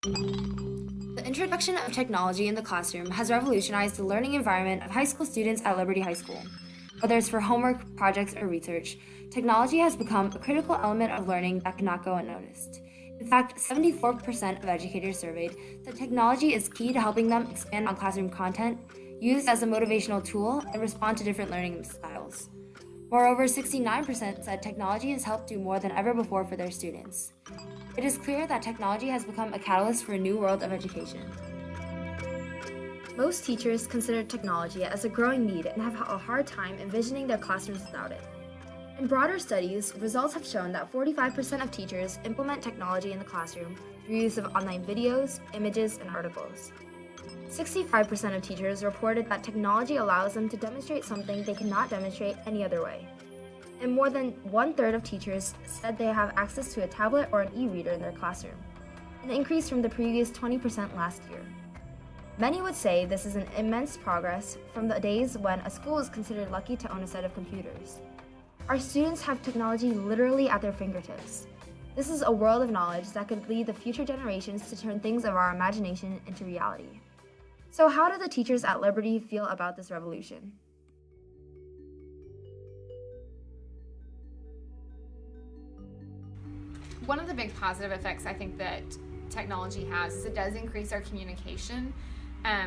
The introduction of technology in the classroom has revolutionized the learning environment of high school students at Liberty High School. Whether it's for homework, projects, or research, technology has become a critical element of learning that cannot go unnoticed. In fact, 74% of educators surveyed said technology is key to helping them expand on classroom content, use as a motivational tool, and respond to different learning styles. Moreover, 69% said technology has helped do more than ever before for their students. It is clear that technology has become a catalyst for a new world of education. Most teachers consider technology as a growing need and have a hard time envisioning their classrooms without it. In broader studies, results have shown that 45% of teachers implement technology in the classroom through use of online videos, images, and articles. 65% of teachers reported that technology allows them to demonstrate something they cannot demonstrate any other way. And more than one-third of teachers said they have access to a tablet or an e-reader in their classroom, an increase from the previous 20% last year. Many would say this is an immense progress from the days when a school was considered lucky to own a set of computers. Our students have technology literally at their fingertips. This is a world of knowledge that could lead the future generations to turn things of our imagination into reality. So how do the teachers at Liberty feel about this revolution? One of the big positive effects I think that technology has is it does increase our communication.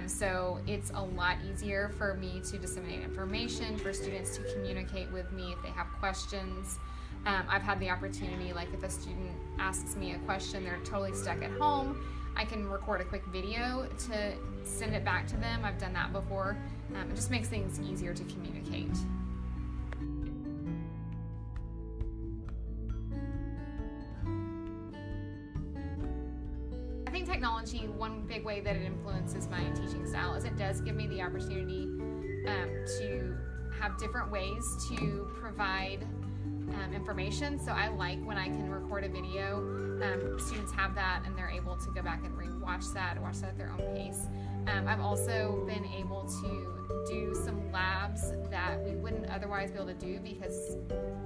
So it's a lot easier for me to disseminate information, for students to communicate with me if they have questions. I've had the opportunity, like if a student asks me a question, they're totally stuck at home, I can record a quick video to send it back to them. I've done that before. It just makes things easier to communicate. I think technology, one big way that it influences my teaching style is it does give me the opportunity to have different ways to provide information. So I like when I can record a video. Students have that and they're able to go back and watch that at their own pace. I've also been able to do some labs that we wouldn't otherwise be able to do because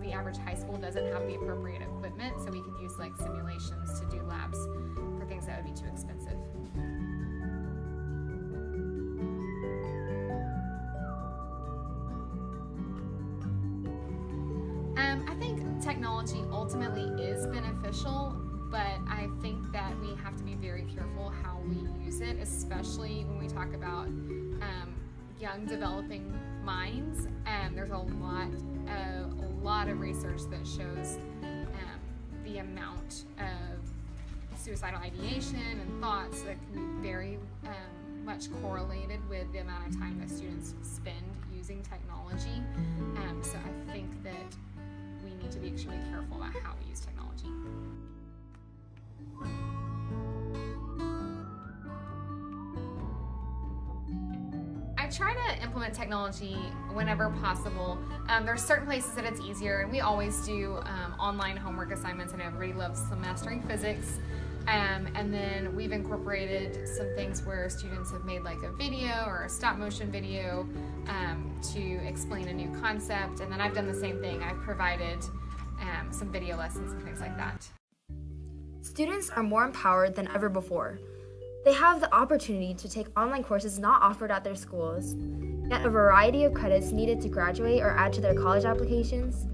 the average high school doesn't have the appropriate equipment, so we can use like simulations to do labs for things that would be too expensive. I think technology ultimately is beneficial, but I think that we have to be very careful how we use it, especially when we talk about young developing minds. There's a lot of research that shows the amount of suicidal ideation and thoughts that can be very much correlated with the amount of time that students spend using technology. So I think that we need to be extremely careful about how we use technology. I try to implement technology whenever possible. There's certain places that it's easier, and we always do online homework assignments, and everybody loves some mastering physics. And then we've incorporated some things where students have made like a video or a stop motion video to explain a new concept. And then I've done the same thing. I've provided some video lessons and things like that. Students are more empowered than ever before. They have the opportunity to take online courses not offered at their schools, get a variety of credits needed to graduate or add to their college applications,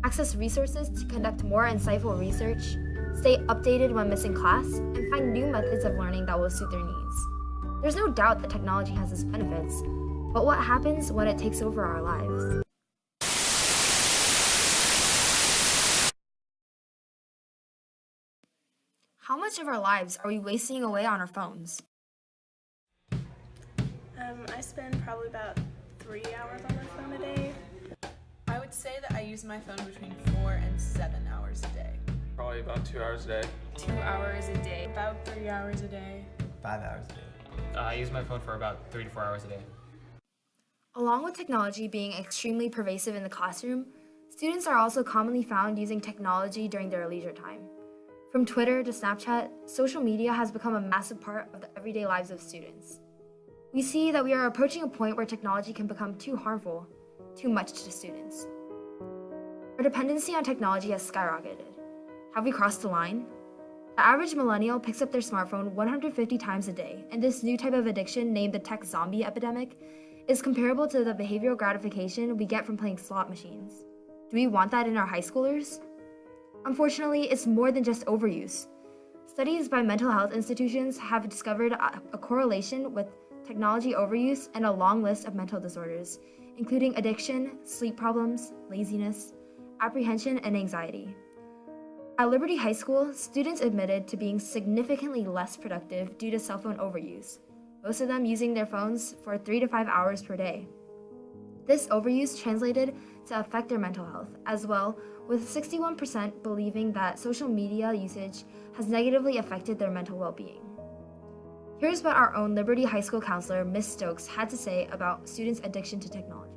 access resources to conduct more insightful research, stay updated when missing class, and find new methods of learning that will suit their needs. There's no doubt that technology has its benefits, but what happens when it takes over our lives? How much of our lives are we wasting away on our phones? I spend probably about 3 hours on my phone a day. I would say that I use my phone between 4 and 7 hours a day. Probably about 2 hours a day. 2 hours a day. About 3 hours a day. 5 hours a day. I use my phone for about 3 to 4 hours a day. Along with technology being extremely pervasive in the classroom, students are also commonly found using technology during their leisure time. From Twitter to Snapchat, social media has become a massive part of the everyday lives of students. We see that we are approaching a point where technology can become too harmful, too much to students. Our dependency on technology has skyrocketed. Have we crossed the line? The average millennial picks up their smartphone 150 times a day, and this new type of addiction, named the tech zombie epidemic, is comparable to the behavioral gratification we get from playing slot machines. Do we want that in our high schoolers? Unfortunately, it's more than just overuse. Studies by mental health institutions have discovered a correlation with technology overuse and a long list of mental disorders, including addiction, sleep problems, laziness, apprehension, and anxiety. At Liberty High School, students admitted to being significantly less productive due to cell phone overuse, most of them using their phones for 3 to 5 hours per day. This overuse translated to affect their mental health as well, with 61% believing that social media usage has negatively affected their mental well-being. Here's what our own Liberty High School counselor, Ms. Stokes, had to say about students' addiction to technology.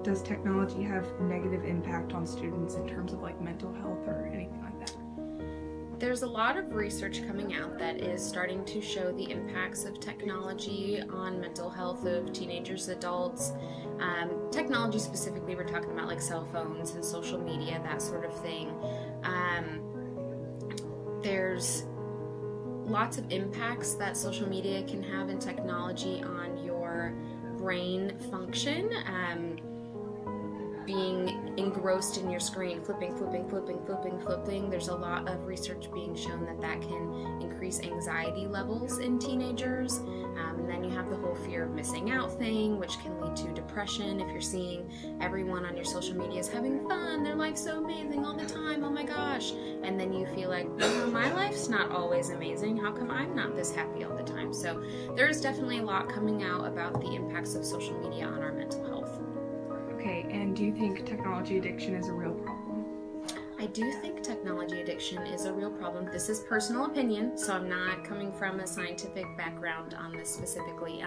Does technology have negative impact on students in terms of like mental health or anything like that? There's a lot of research coming out that is starting to show the impacts of technology on mental health of teenagers, adults. Technology specifically, we're talking about like cell phones and social media, that sort of thing. There's lots of impacts that social media can have in technology on your brain function. Being engrossed in your screen, flipping. There's a lot of research being shown that can increase anxiety levels in teenagers. And then you have the whole fear of missing out thing, which can lead to depression. If you're seeing everyone on your social media is having fun, their life's so amazing all the time, oh my gosh. And then you feel like, my life's not always amazing. How come I'm not this happy all the time? So there's definitely a lot coming out about the impacts of social media on our mental health. Okay, and do you think technology addiction is a real problem? I do think technology addiction is a real problem. This is personal opinion, so I'm not coming from a scientific background on this specifically.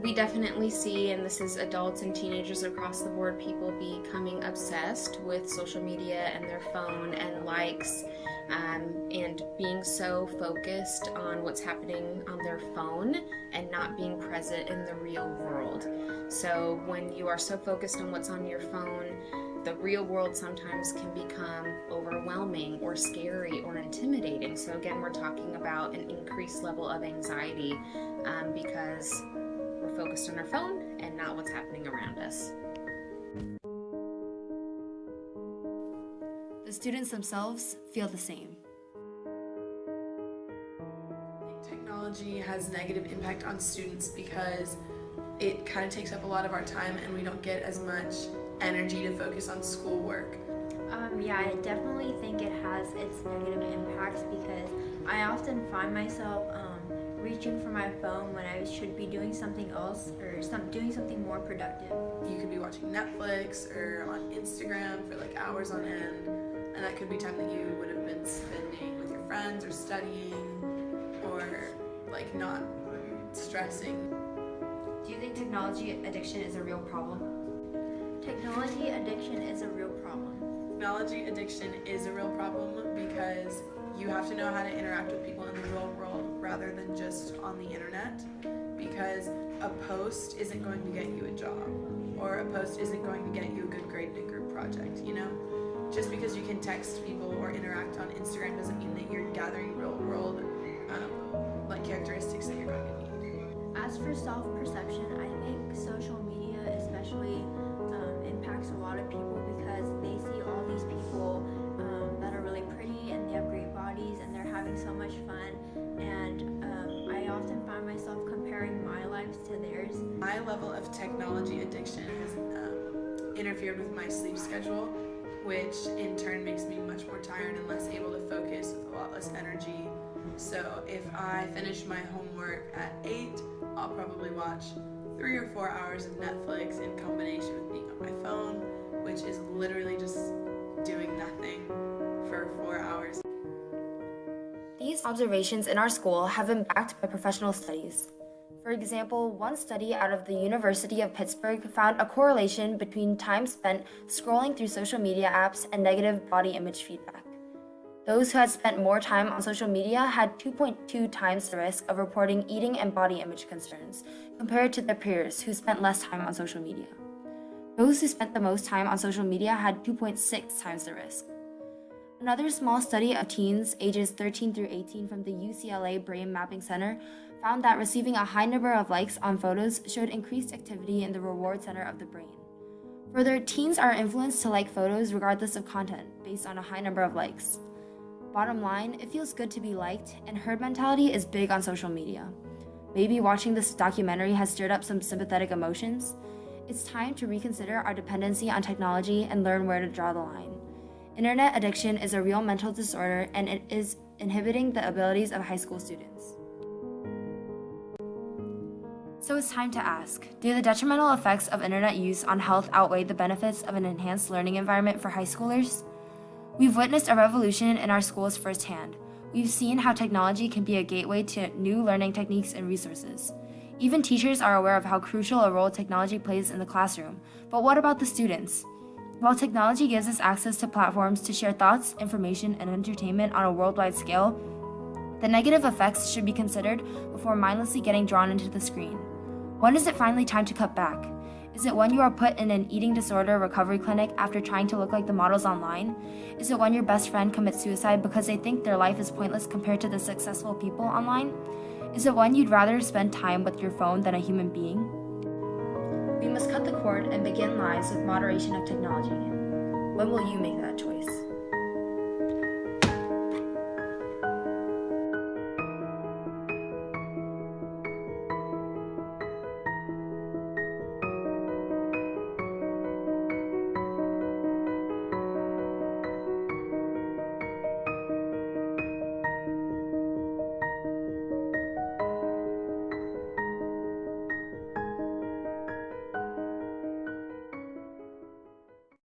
We definitely see, and this is adults and teenagers across the board, people becoming obsessed with social media and their phone and likes, and being so focused on what's happening on their phone and not being present in the real world. So when you are so focused on what's on your phone, the real world sometimes can become overwhelming or scary or intimidating. So again, we're talking about an increased level of anxiety because we're focused on our phone and not what's happening around us. The students themselves feel the same. Technology has negative impact on students because it kind of takes up a lot of our time and we don't get as much energy to focus on schoolwork. Yeah, I definitely think it has its negative impacts because I often find myself reaching for my phone when I should be doing something else or doing something more productive. You could be watching Netflix or on Instagram for like hours on end, and that could be time that you would have been spending with your friends or studying or like not stressing. Do you think technology addiction is a real problem? Technology addiction is a real problem. Technology addiction is a real problem because you have to know how to interact with people in the real world rather than just on the internet, because a post isn't going to get you a job or a post isn't going to get you a good grade in a group project, you know? Just because you can text people or interact on Instagram doesn't mean that you're gathering real world like characteristics that you're going to need. As for self-perception, I think social media especially impacts a lot of people because they see all these people that are really pretty and they have great bodies and they're having so much fun, and I often find myself comparing my lives to theirs. My level of technology addiction has interfered with my sleep schedule, which in turn makes me much more tired and less able to focus with a lot less energy. So if I finish my homework at 8, I'll probably watch 3 or 4 hours of Netflix in combination with being on my phone, which is literally just doing nothing for 4 hours. These observations in our school have been backed by professional studies. For example, one study out of the University of Pittsburgh found a correlation between time spent scrolling through social media apps and negative body image feedback. Those who had spent more time on social media had 2.2 times the risk of reporting eating and body image concerns compared to their peers who spent less time on social media. Those who spent the most time on social media had 2.6 times the risk. Another small study of teens ages 13 through 18 from the UCLA Brain Mapping Center found that receiving a high number of likes on photos showed increased activity in the reward center of the brain. Further, teens are influenced to like photos regardless of content based on a high number of likes. Bottom line, it feels good to be liked, and herd mentality is big on social media. Maybe watching this documentary has stirred up some sympathetic emotions. It's time to reconsider our dependency on technology and learn where to draw the line. Internet addiction is a real mental disorder, and it is inhibiting the abilities of high school students. So it's time to ask, do the detrimental effects of internet use on health outweigh the benefits of an enhanced learning environment for high schoolers? We've witnessed a revolution in our schools firsthand. We've seen how technology can be a gateway to new learning techniques and resources. Even teachers are aware of how crucial a role technology plays in the classroom. But what about the students? While technology gives us access to platforms to share thoughts, information, and entertainment on a worldwide scale, the negative effects should be considered before mindlessly getting drawn into the screen. When is it finally time to cut back? Is it when you are put in an eating disorder recovery clinic after trying to look like the models online? Is it when your best friend commits suicide because they think their life is pointless compared to the successful people online? Is it when you'd rather spend time with your phone than a human being? We must cut the cord and begin lives with moderation of technology. When will you make that choice?